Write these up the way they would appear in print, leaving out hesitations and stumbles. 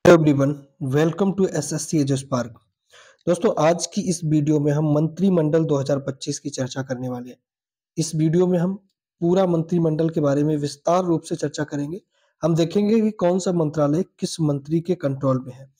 Hello everyone, welcome to SSC edge spark. दोस्तों, आज की इस वीडियो में हम मंत्रिमंडल 2025 की चर्चा करने वाले हैं। इस वीडियो में हम पूरा मंत्रिमंडल के बारे में विस्तार रूप से चर्चा करेंगे। हम देखेंगे कि कौन सा मंत्रालय किस मंत्री के कंट्रोल में है।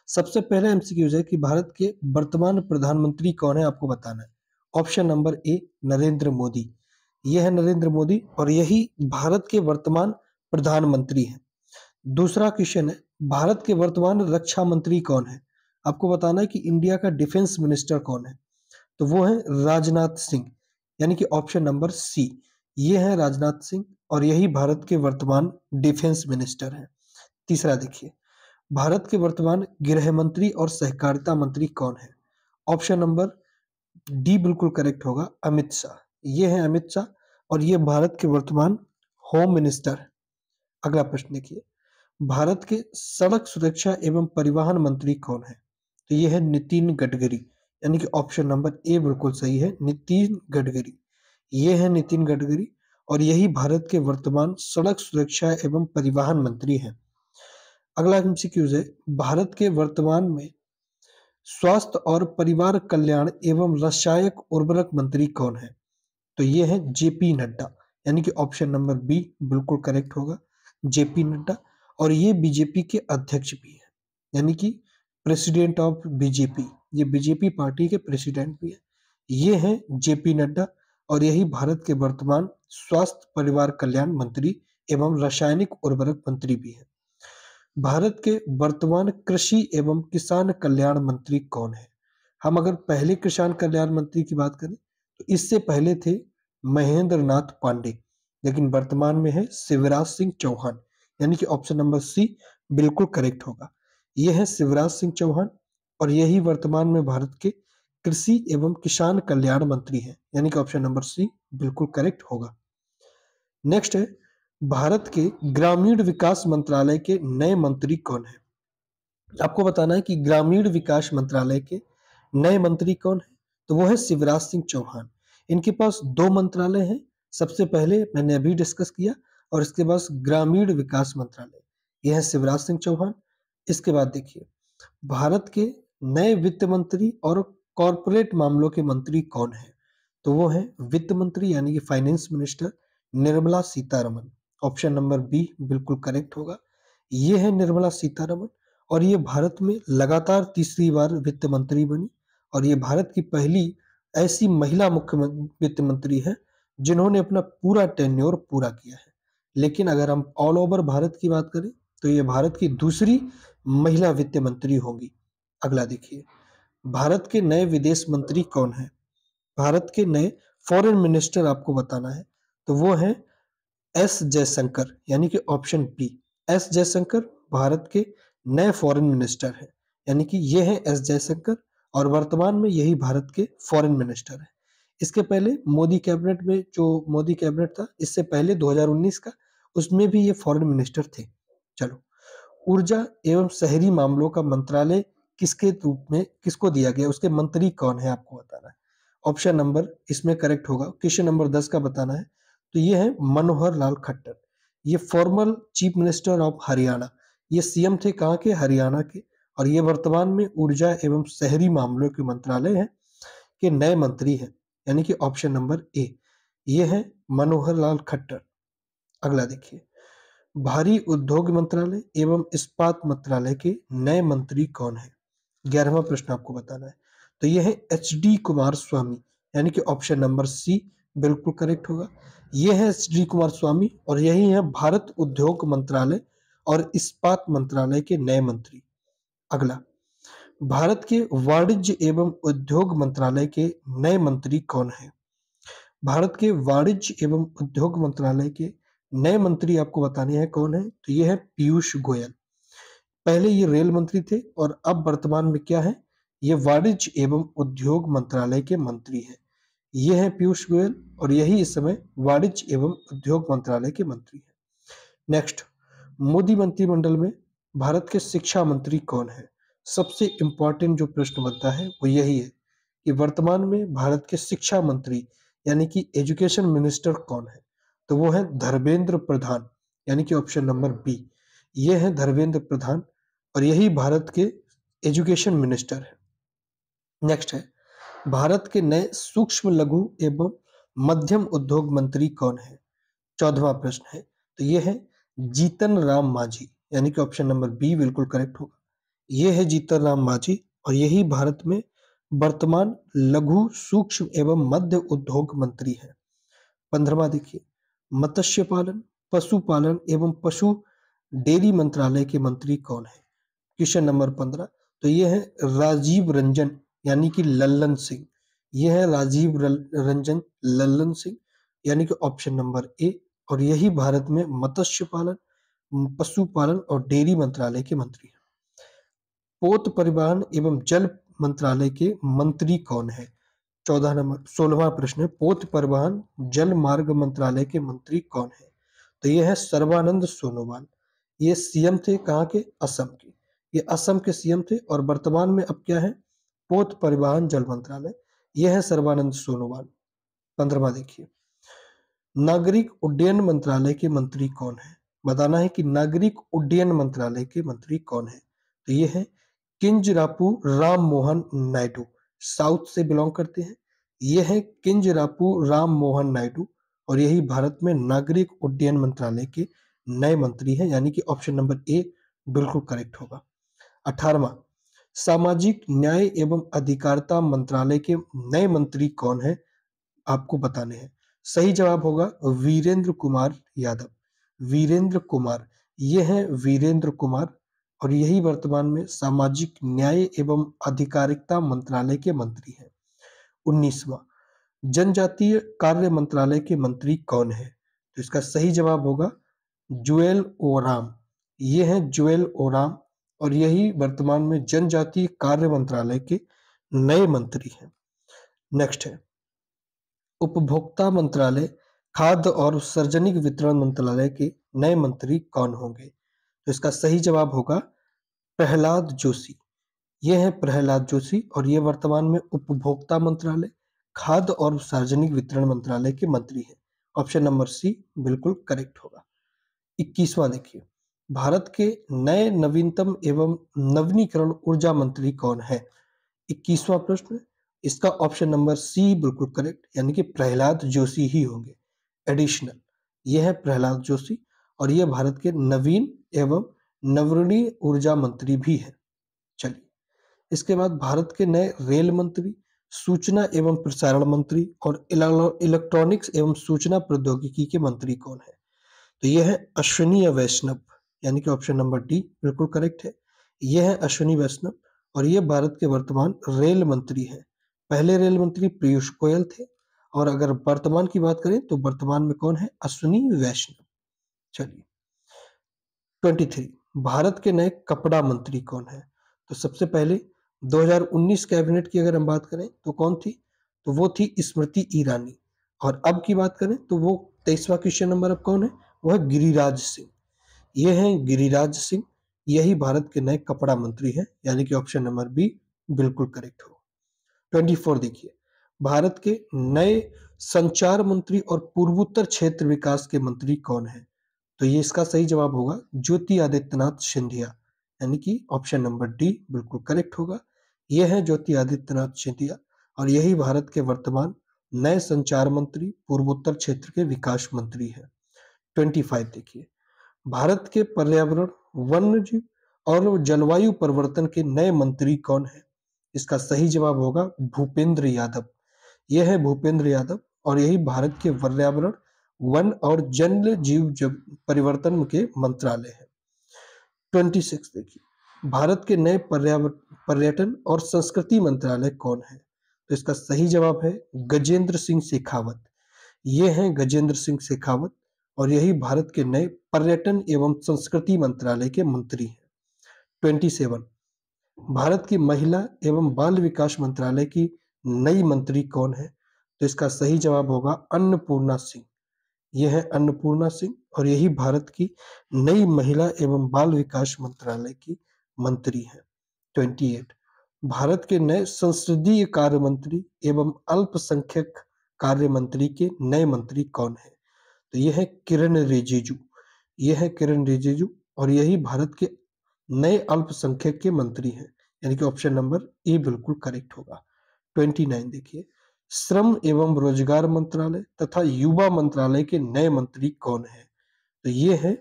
सबसे पहले एमसीक्यूज है कि भारत के वर्तमान प्रधानमंत्री कौन है, आपको बताना है। Option number A, Narendra Modi. यह है नरेंद्र मोदी और यही भारत के वर्तमान प्रधानमंत्री हैं। दूसरा क्वेश्चन है, भारत के वर्तमान रक्षा मंत्री कौन है। आपको बताना है कि इंडिया का डिफेंस मिनिस्टर कौन है। तो वो है राजनाथ सिंह, यानी कि ऑप्शन नंबर सी। ये है राजनाथ सिंह और यही भारत के वर्तमान डिफेंस मिनिस्टर हैं। तीसरा देखिए, भारत के वर्तमान गृह मंत्री और सहकारिता मंत्री कौन है। ऑप्शन नंबर डी बिल्कुल करेक्ट होगा, अमित शाह। ये है अमित शाह और ये भारत के वर्तमान होम मिनिस्टर है। अगला प्रश्न देखिए, भारत के सड़क सुरक्षा एवं परिवहन मंत्री कौन है। तो ये है नितिन गडकरी, यानी कि ऑप्शन नंबर ए बिल्कुल सही है, नितिन गडकरी। ये है नितिन गडकरी और यही भारत के वर्तमान सड़क सुरक्षा एवं परिवहन मंत्री हैं। अगला एमसीक्यूज है, भारत के वर्तमान में स्वास्थ्य और परिवार कल्याण एवं रसायक उर्वरक मंत्री कौन है। तो ये है जेपी नड्डा, यानी कि ऑप्शन नंबर बी बिल्कुल करेक्ट होगा, जेपी नड्डा। और ये बीजेपी के अध्यक्ष भी है, यानी कि प्रेसिडेंट ऑफ बीजेपी। ये बीजेपी पार्टी के प्रेसिडेंट भी है। ये है जेपी नड्डा और यही भारत के वर्तमान स्वास्थ्य परिवार कल्याण मंत्री एवं रासायनिक उर्वरक मंत्री भी है। भारत के वर्तमान कृषि एवं किसान कल्याण मंत्री कौन है। हम अगर पहले किसान कल्याण मंत्री की बात करें तो इससे पहले थे महेंद्र नाथ पांडे, लेकिन वर्तमान में है शिवराज सिंह चौहान, यानी कि ऑप्शन नंबर सी बिल्कुल करेक्ट होगा। यह है शिवराज सिंह चौहान और यही वर्तमान में भारत के कृषि एवं किसान कल्याण मंत्री हैं, यानी कि ऑप्शन नंबर सी बिल्कुल करेक्ट होगा। नेक्स्ट है, भारत के ग्रामीण विकास मंत्रालय के नए मंत्री कौन है। आपको बताना है कि ग्रामीण विकास मंत्रालय के नए मंत्री कौन है। तो वो है शिवराज सिंह चौहान। इनके पास दो मंत्रालय हैं। सबसे पहले मैंने अभी डिस्कस किया और इसके बाद ग्रामीण विकास मंत्रालय, यह है शिवराज सिंह चौहान। इसके बाद देखिए, भारत के नए वित्त मंत्री और कॉरपोरेट मामलों के मंत्री कौन है। तो वो है वित्त मंत्री, यानी कि finance minister Nirmala Sitharaman. Option number B बिल्कुल करेक्ट होगा। ये है निर्मला सीतारमन और ये भारत में लगातार तीसरी बार वित्त मंत्री बनी और ये भारत की पहली ऐसी महिला मुख्य वित्त मंत्री है जिन्होंने अपना पूरा टेन्योर पूरा किया है। लेकिन अगर हम ऑल ओवर भारत की बात करें तो ये भारत की दूसरी महिला वित्त मंत्री होंगी। अगला देखिए, भारत के नए विदेश मंत्री कौन है। भारत के नए फॉरेन मिनिस्टर आपको बताना है। तो वो है एस जयशंकर, यानी कि option B. S Jaishankar Bharat के नए फॉरेन मिनिस्टर हैं, यानी कि ये है एस जयशंकर और वर्तमान में यही भारत के फॉरेन मिनिस्टर हैं। इसके पहले मोदी कैबिनेट में, जो मोदी कैबिनेट था इससे पहले 2019 का, उसमें भी ये फॉरेन मिनिस्टर थे। चलो, ऊर्जा एवं शहरी मामलों का मंत्रालय किसके रूप में किसको दिया गया, उसके मंत्री कौन है, आपको बताना है। ऑप्शन नंबर इसमें करेक्ट होगा, क्वेश्चन नंबर 10 का बताना है। तो ये है मनोहर लाल खट्टर। ये former chief minister of Haryana, ये सीएम थे कहाँ के, हरियाणा के। और ये वर्तमान में ऊर्जा एवं शहरी मामलों के मंत्रालय है के नए मंत्री हैं, यानी कि ऑप्शन नंबर ए। ये है मनोहर लाल खट्टर। अगला देखिए, भारी उद्योग मंत्रालय एवं इस्पात मंत्रालय के नए मंत्री कौन है। 11वां प्रश्न आपको बताना है। तो यह है एच डी कुमार स्वामी, यानी कि ऑप्शन नंबर सी बिल्कुल करेक्ट होगा। यह है एच डी कुमार स्वामी और यही है भारत उद्योग मंत्रालय और इस्पात मंत्रालय के नए मंत्री। अगला, भारत के वाणिज्य एवं उद्योग मंत्रालय के नए मंत्री कौन है। भारत के वाणिज्य एवं उद्योग मंत्रालय के नए मंत्री आपको बताने हैं कौन है। तो ये है पीयूष गोयल। पहले ये रेल मंत्री थे और अब वर्तमान में क्या है, ये वाणिज्य एवं उद्योग मंत्रालय के मंत्री हैं। ये है पीयूष गोयल और यही इस समय वाणिज्य एवं उद्योग मंत्रालय के मंत्री हैं। नेक्स्ट, मोदी मंत्रिमंडल में भारत के शिक्षा मंत्री कौन है। सबसे इंपॉर्टेंट जो प्रश्न बनता है वो यही है कि वर्तमान में भारत के शिक्षा मंत्री यानी कि एजुकेशन मिनिस्टर कौन है। तो वो है धर्मेंद्र प्रधान, यानी कि ऑप्शन नंबर बी। ये है धर्मेंद्र प्रधान और यही भारत के एजुकेशन मिनिस्टर है। नेक्स्ट है, भारत के नए सूक्ष्म लघु एवं मध्यम उद्योग मंत्री कौन है? 14वां प्रश्न है, तो ये है जीतन राम मांझी, यानी कि ऑप्शन नंबर बी बिल्कुल करेक्ट होगा। ये है जीतन राम मांझी और यही भारत में वर्तमान लघु सूक्ष्म एवं मध्य उद्योग मंत्री है। 15वां देखिए, मत्स्य पालन, पशुपालन एवं पशु डेयरी मंत्रालय के मंत्री कौन है? क्वेश्चन नंबर 15, तो ये है राजीव रंजन, यानी कि लल्लन सिंह। ये है राजीव रंजन लल्लन सिंह, यानी कि ऑप्शन नंबर ए। और यही भारत में मत्स्य पालन, पशुपालन और डेयरी मंत्रालय के मंत्री हैं। पोत परिवहन एवं जल मंत्रालय के मंत्री कौन है? 16वां प्रश्न है, पोत परिवहन जल मार्ग मंत्रालय के मंत्री कौन है? तो ये है सर्बानंद सोनोवाल। ये सीएम थे कहाँ के? असम के। ये असम के सीएम थे और वर्तमान में अब क्या है? पोत परिवहन जल मंत्रालय। यह है सर्बानंद सोनोवाल। 15वां देखिए, नागरिक उड्डयन मंत्रालय के मंत्री कौन है? बताना है कि नागरिक उड्डयन मंत्रालय के मंत्री कौन है। तो ये है किंजरापू राम मोहन नायडू, साउथ से बिलोंग करते हैं। ये है किंजरापू राम मोहन नायडू और यही भारत में नागरिक उड्डयन मंत्रालय के नए मंत्री हैं, यानी कि ऑप्शन नंबर ए बिल्कुल करेक्ट होगा। 18वां, सामाजिक न्याय एवं अधिकारिता मंत्रालय के नए मंत्री कौन है? आपको बताने हैं। सही जवाब होगा वीरेंद्र कुमार यादव। वीरेंद्र कुमार, ये है वीरेंद्र कुमार और यही वर्तमान में सामाजिक न्याय एवं अधिकारिता मंत्रालय के मंत्री हैं। 19वां, जनजातीय कार्य मंत्रालय के मंत्री कौन है? तो इसका सही जवाब होगा जुएल ओराम। ये है जुएल ओराम और यही वर्तमान में जनजातीय कार्य मंत्रालय के नए मंत्री हैं। नेक्स्ट है, उपभोक्ता मंत्रालय, खाद्य और सार्वजनिक वितरण मंत्रालय के नए मंत्री कौन होंगे? तो इसका सही जवाब होगा प्रहलाद जोशी। ये है प्रहलाद जोशी और ये वर्तमान में उपभोक्ता मंत्रालय, खाद्य और सार्वजनिक वितरण मंत्रालय के मंत्री हैं। ऑप्शन नंबर सी बिल्कुल करेक्ट होगा। 21वां देखिए, भारत के नए नवीनतम एवं नवीनीकरण ऊर्जा मंत्री कौन है? 21वां प्रश्न, इसका ऑप्शन नंबर सी बिल्कुल करेक्ट, यानी कि प्रहलाद जोशी ही होंगे। एडिशनल, यह है प्रहलाद जोशी और यह भारत के नवीन एवं नवीनीय ऊर्जा मंत्री भी है। चलिए, इसके बाद भारत के नए रेल मंत्री, सूचना एवं प्रसारण मंत्री और इलेक्ट्रॉनिक्स एवं सूचना प्रौद्योगिकी के मंत्री कौन है? तो यह है अश्विनी वैष्णव, यानी कि ऑप्शन नंबर डी बिल्कुल करेक्ट है। यह है अश्विनी वैष्णव और ये भारत के वर्तमान रेल मंत्री हैं। पहले रेल मंत्री पीयूष गोयल थे और अगर वर्तमान की बात करें तो वर्तमान में कौन है? अश्विनी वैष्णव। चलिए, 23, भारत के नए कपड़ा मंत्री कौन है? तो सबसे पहले 2019 कैबिनेट की अगर हम बात करें तो कौन थी? तो वो थी स्मृति ईरानी और अब की बात करें तो वो 23वां क्वेश्चन नंबर अब कौन है? वो है गिरिराज सिंह। ये हैं गिरिराज सिंह, यही भारत के नए कपड़ा मंत्री हैं, यानी कि ऑप्शन नंबर बी बिल्कुल करेक्ट हो। 24 देखिए, भारत के नए संचार मंत्री और पूर्वोत्तर क्षेत्र विकास के मंत्री कौन है? तो ये इसका सही जवाब होगा ज्योति आदित्यनाथ सिंधिया, यानी कि ऑप्शन नंबर डी बिल्कुल करेक्ट होगा। यह है ज्योति आदित्यनाथ सिंधिया और यही भारत के वर्तमान नए संचार मंत्री, पूर्वोत्तर क्षेत्र के विकास मंत्री है। 25 देखिए, भारत के पर्यावरण, वन्यजीव और जलवायु परिवर्तन के नए मंत्री कौन है? इसका सही जवाब होगा भूपेंद्र यादव। यह है भूपेंद्र यादव और यही भारत के पर्यावरण, वन और जल जीव परिवर्तन के मंत्रालय है। 26 देखिए, भारत के नए पर्यटन और संस्कृति मंत्रालय कौन है? तो इसका सही जवाब है गजेंद्र सिंह शेखावत। ये हैं गजेंद्र सिंह शेखावत और यही भारत के नए पर्यटन एवं संस्कृति मंत्रालय के मंत्री हैं। 27, भारत की महिला एवं बाल विकास मंत्रालय की नई मंत्री कौन है? तो इसका सही जवाब होगा अन्नपूर्णा सिंह। यह है अन्नपूर्णा सिंह और यही भारत की नई महिला एवं बाल विकास मंत्रालय की मंत्री है। 28, भारत के नए संसदीय कार्य मंत्री एवं अल्पसंख्यक कार्य मंत्री के नए मंत्री कौन है? तो यह है किरण रिजिजू। यह है किरण रिजिजू और यही भारत के नए अल्पसंख्यक के मंत्री हैं, यानी कि ऑप्शन नंबर ए बिल्कुल करेक्ट होगा। 29 देखिए, श्रम एवं रोजगार मंत्रालय तथा युवा मंत्रालय के नए मंत्री कौन है? तो ये है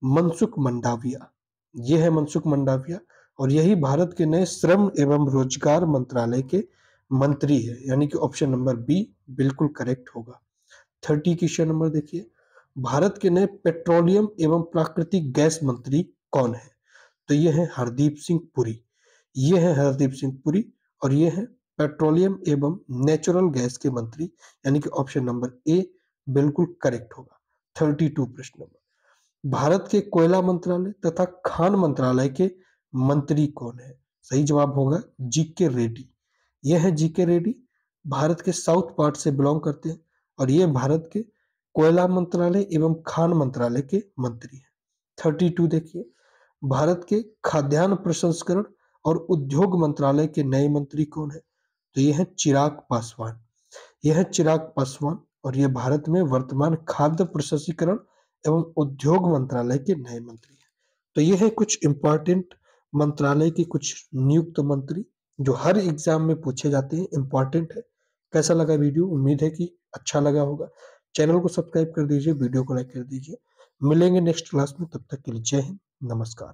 मनसुख मंडाविया। ये है मनसुख मंडाविया और यही भारत के नए श्रम एवं रोजगार मंत्रालय के मंत्री है, यानी कि ऑप्शन नंबर बी बिल्कुल करेक्ट होगा। 30 क्वेश्चन नंबर देखिए, भारत के नए पेट्रोलियम एवं प्राकृतिक गैस मंत्री कौन है? तो ये है हरदीप सिंह पुरी। ये है हरदीप सिंह पुरी और ये है पेट्रोलियम एवं नेचुरल गैस के मंत्री, यानी कि ऑप्शन नंबर ए बिल्कुल करेक्ट होगा। 32 प्रश्न नंबर, भारत के कोयला मंत्रालय तथा खान मंत्रालय के मंत्री कौन है? सही जवाब होगा जीके रेड्डी। यह है जीके रेड्डी, भारत के साउथ पार्ट से बिलोंग करते हैं और ये भारत के कोयला मंत्रालय एवं खान मंत्रालय के मंत्री हैं। 32 देखिए, भारत के खाद्यान्न प्रसंस्करण और उद्योग मंत्रालय के नए मंत्री कौन है? तो ये है चिराग पासवान। यह है चिराग पासवान और ये भारत में वर्तमान खाद्य प्रसंस्करण एवं उद्योग मंत्रालय के नए मंत्री हैं। तो ये है कुछ इंपॉर्टेंट मंत्रालय के कुछ नियुक्त मंत्री जो हर एग्जाम में पूछे जाते हैं, इंपॉर्टेंट है। कैसा लगा वीडियो? उम्मीद है कि अच्छा लगा होगा। चैनल को सब्सक्राइब कर दीजिए, वीडियो को लाइक कर दीजिए। मिलेंगे नेक्स्ट क्लास में, तब तक के लिए जय हिंद, नमस्कार।